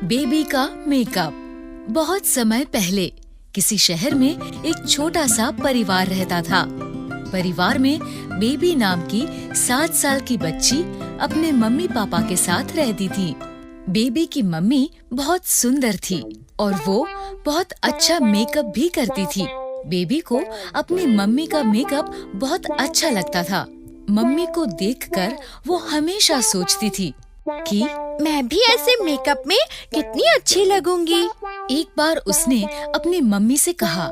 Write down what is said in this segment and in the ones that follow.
Baby का makeup. बहुत समय पहले किसी शहर में एक छोटा सा परिवार रहता था। परिवार में बेबी नाम की 7 साल की बच्ची अपने मम्मी पापा के साथ रहती थी। बेबी की मम्मी बहुत सुंदर थी और वो बहुत अच्छा मेकअप भी करती थी। बेबी को अपनी मम्मी का मेकअप बहुत अच्छा लगता था। मम्मी को देखकर वो हमेशा सोचती थी कि मैं भी ऐसे मेकअप में कितनी अच्छी लगूंगी। एक बार उसने अपनी मम्मी से कहा,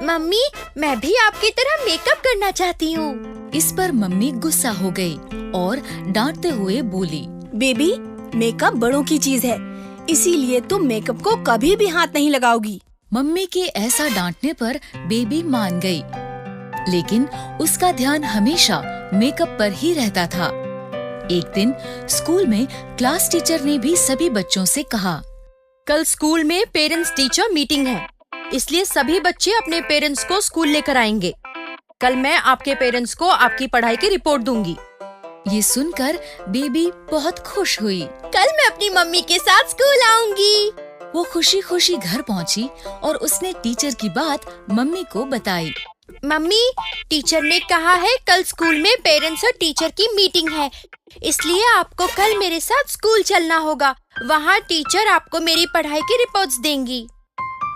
मम्मी, मैं भी आपकी तरह मेकअप करना चाहती हूँ। इस पर मम्मी गुस्सा हो गई और डांटते हुए बोली, बेबी, मेकअप बड़ों की चीज है, इसीलिए तुम मेकअप को कभी भी हाथ नहीं लगाओगी। मम्मी के ऐसा डांटने पर बेबी मान गई, लेकिन उसका ध्यान हमेशा मेकअप पर ही रहता था। एक दिन स्कूल में क्लास टीचर ने भी सभी बच्चों से कहा, कल स्कूल में पेरेंट्स टीचर मीटिंग है, इसलिए सभी बच्चे अपने पेरेंट्स को स्कूल लेकर आएंगे। कल मैं आपके पेरेंट्स को आपकी पढ़ाई की रिपोर्ट दूंगी। ये सुनकर बेबी बहुत खुश हुई। कल मैं अपनी मम्मी के साथ स्कूल आऊंगी। वो खुशी खुशी घर पहुंची और उसने टीचर की बात मम्मी को बताई। मम्मी, टीचर ने कहा है कल स्कूल में पेरेंट्स और टीचर की मीटिंग है, इसलिए आपको कल मेरे साथ स्कूल चलना होगा। वहाँ टीचर आपको मेरी पढ़ाई की रिपोर्ट्स देंगी।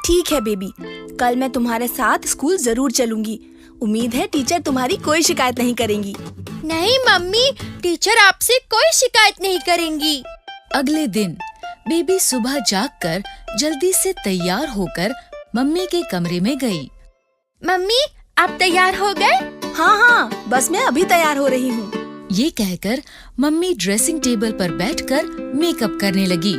ठीक है बेबी, कल मैं तुम्हारे साथ स्कूल जरूर चलूंगी। उम्मीद है टीचर तुम्हारी कोई शिकायत नहीं करेंगी। नहीं मम्मी, टीचर आपसे कोई शिकायत नहीं करेंगी। अगले दिन बेबी सुबह जागकर जल्दी से तैयार होकर मम्मी के कमरे में गई। मम्मी, आप तैयार हो गए? हाँ, बस मैं अभी तैयार हो रही हूँ। ये कहकर मम्मी ड्रेसिंग टेबल पर बैठकर मेकअप करने लगी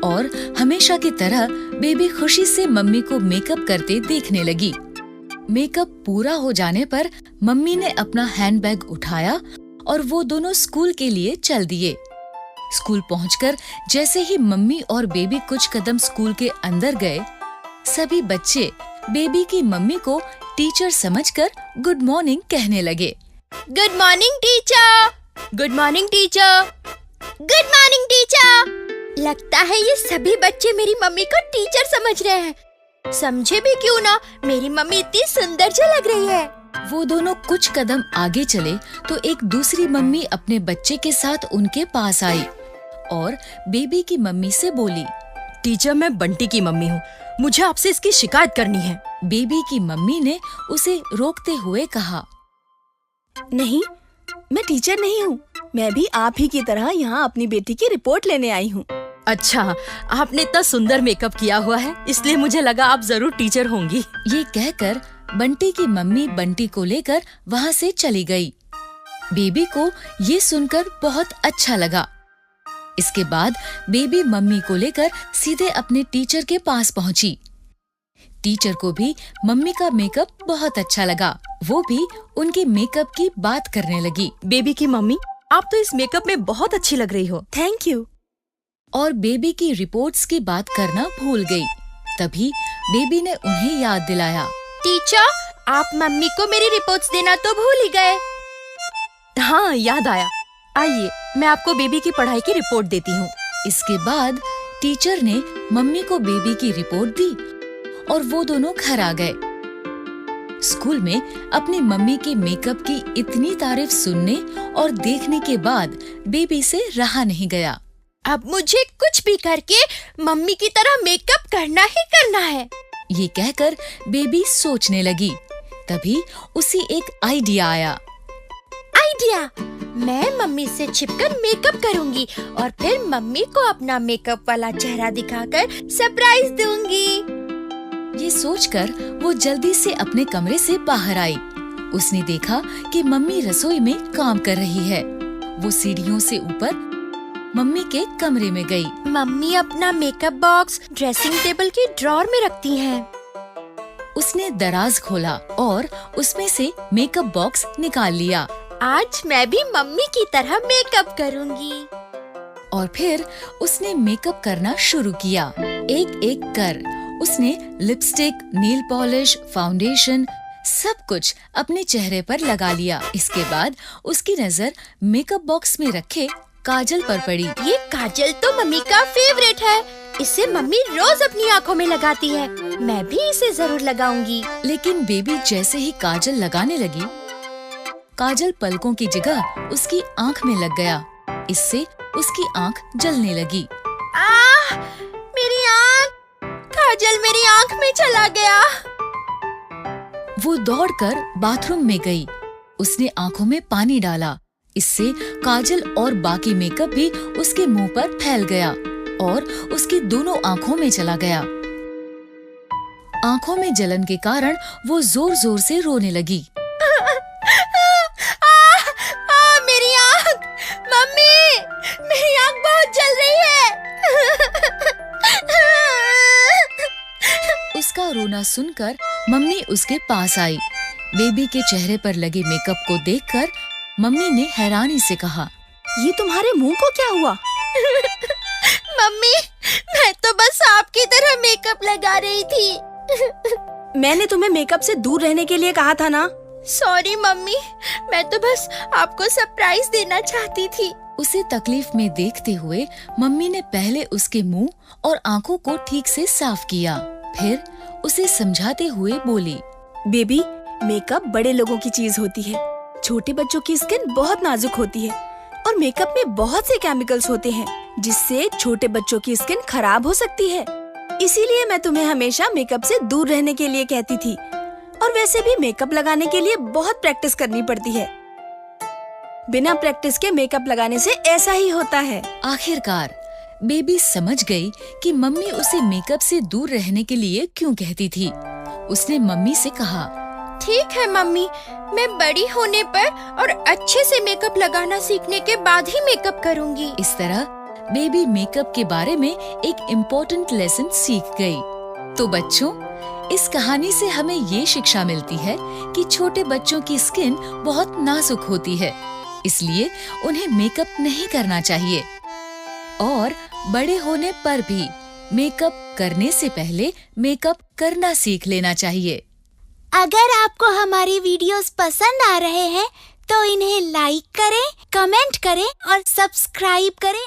और हमेशा की तरह बेबी खुशी से मम्मी को मेकअप करते देखने लगी। मेकअप पूरा हो जाने पर मम्मी ने अपना हैंडबैग उठाया और वो दोनों स्कूल के लिए चल दिए। स्कूल पहुंचकर जैसे ही मम्मी और बेबी कुछ कदम स्कूल के अंदर गए, सभी बच्चे बेबी की मम्मी को टीचर समझकर गुड मॉर्निंग कहने लगे। Good morning teacher, good morning teacher, good morning teacher. लगता है ये सभी बच्चे मेरी मम्मी को टीचर समझ रहे हैं। समझे भी क्यों ना, मेरी मम्मी इतनी सुंदर जो लग रही है। वो दोनों कुछ कदम आगे चले तो एक दूसरी मम्मी अपने बच्चे के साथ उनके पास आई और बेबी की मम्मी से बोली, टीचर, मैं बंटी की मम्मी हूँ, मुझे आपसे इसकी शिकायत करनी है। बेबी की मम्मी ने उसे रोकते हुए कहा, नहीं, मैं टीचर नहीं हूँ। मैं भी आप ही की तरह यहाँ अपनी बेटी की रिपोर्ट लेने आई हूँ। अच्छा, आपने इतना सुंदर मेकअप किया हुआ है, इसलिए मुझे लगा आप जरूर टीचर होंगी। ये कहकर बंटी की मम्मी बंटी को लेकर वहाँ से चली गई। बेबी को ये सुनकर बहुत अच्छा लगा। इसके बाद बेबी मम्मी को लेकर सीधे अपने टीचर के पास पहुँची। टीचर को भी मम्मी का मेकअप बहुत अच्छा लगा। वो भी उनके मेकअप की बात करने लगी। बेबी की मम्मी, आप तो इस मेकअप में बहुत अच्छी लग रही हो। Thank you. और बेबी की रिपोर्ट्स की बात करना भूल गई। तभी बेबी ने उन्हें याद दिलाया, टीचर, आप मम्मी को मेरी रिपोर्ट्स देना तो भूल ही गए। हाँ, याद आया। आइए, मैं आपको बेबी की पढ़ाई की रिपोर्ट देती हूँ। इसके बाद टीचर ने मम्मी को बेबी की रिपोर्ट दी और वो दोनों घर आ गए। स्कूल में अपनी मम्मी के मेकअप की इतनी तारीफ सुनने और देखने के बाद बेबी से रहा नहीं गया। अब मुझे कुछ भी करके मम्मी की तरह मेकअप करना ही करना है। ये कहकर बेबी सोचने लगी। तभी उसे एक आइडिया आया। आइडिया, मैं मम्मी से छिपकर मेकअप करूंगी और फिर मम्मी को अपना मेकअप वाला चेहरा दिखाकर सरप्राइज दूंगी। ये सोचकर वो जल्दी से अपने कमरे से बाहर आई। उसने देखा कि मम्मी रसोई में काम कर रही है। वो सीढ़ियों से ऊपर मम्मी के कमरे में गई। मम्मी अपना मेकअप बॉक्स ड्रेसिंग टेबल की ड्रॉर में रखती हैं। उसने दराज खोला और उसमें से मेकअप बॉक्स निकाल लिया। आज मैं भी मम्मी की तरह मेकअप करूंगी। और फिर उसने मेकअप करना शुरू किया। एक एक कर उसने लिपस्टिक, नेल पॉलिश, फाउंडेशन सब कुछ अपने चेहरे पर लगा लिया। इसके बाद उसकी नजर मेकअप बॉक्स में रखे काजल पर पड़ी। ये काजल तो मम्मी का फेवरेट है। इसे मम्मी रोज अपनी आँखों में लगाती है। मैं भी इसे जरूर लगाऊंगी। लेकिन बेबी जैसे ही काजल लगाने लगी, काजल पलकों की जगह उसकी आँख में लग गया। इससे उसकी आँख जलने लगी। आह! मेरी आँख! काजल मेरी आँख में चला गया। वो दौड़कर बाथरूम में गई। उसने आँखों में पानी डाला। इससे काजल और बाकी मेकअप भी उसके मुंह पर फैल गया और उसकी दोनों आँखों में चला गया। आँखों में जलन के कारण वो जोर जोर से रोने लगी। मेरी आँख! मम्मी! मेरी आँख बहुत जल रही है। उसका रोना सुनकर मम्मी उसके पास आई। बेबी के चेहरे पर लगे मेकअप को देखकर मम्मी ने हैरानी से कहा, ये तुम्हारे मुंह को क्या हुआ? मम्मी, मैं तो बस आपकी तरह मेकअप लगा रही थी। मैंने तुम्हें मेकअप से दूर रहने के लिए कहा था ना। सॉरी मम्मी, मैं तो बस आपको सरप्राइज देना चाहती थी। उसे तकलीफ में देखते हुए मम्मी ने पहले उसके मुंह और आँखों को ठीक से साफ किया। फिर उसे समझाते हुए बोली, बेबी, मेकअप बड़े लोगों की चीज होती है। छोटे बच्चों की स्किन बहुत नाजुक होती है और मेकअप में बहुत से केमिकल्स होते हैं जिससे छोटे बच्चों की स्किन खराब हो सकती है। इसीलिए मैं तुम्हें हमेशा मेकअप से दूर रहने के लिए कहती थी। और वैसे भी मेकअप लगाने के लिए बहुत प्रैक्टिस करनी पड़ती है। बिना प्रैक्टिस के मेकअप लगाने से ऐसा ही होता है। आखिरकार बेबी समझ गई कि मम्मी उसे मेकअप से दूर रहने के लिए क्यों कहती थी। उसने मम्मी से कहा, ठीक है मम्मी, मैं बड़ी होने पर और अच्छे से मेकअप लगाना सीखने के बाद ही मेकअप करूंगी। इस तरह बेबी मेकअप के बारे में एक इम्पोर्टेंट लेसन सीख गई। तो बच्चों, इस कहानी से हमें ये शिक्षा मिलती है कि छोटे बच्चों की स्किन बहुत नाजुक होती है, इसलिए उन्हें मेकअप नहीं करना चाहिए। और बड़े होने पर भी मेकअप करने से पहले मेकअप करना सीख लेना चाहिए। अगर आपको हमारी वीडियोस पसंद आ रहे हैं तो इन्हें लाइक करें, कमेंट करें और सब्सक्राइब करें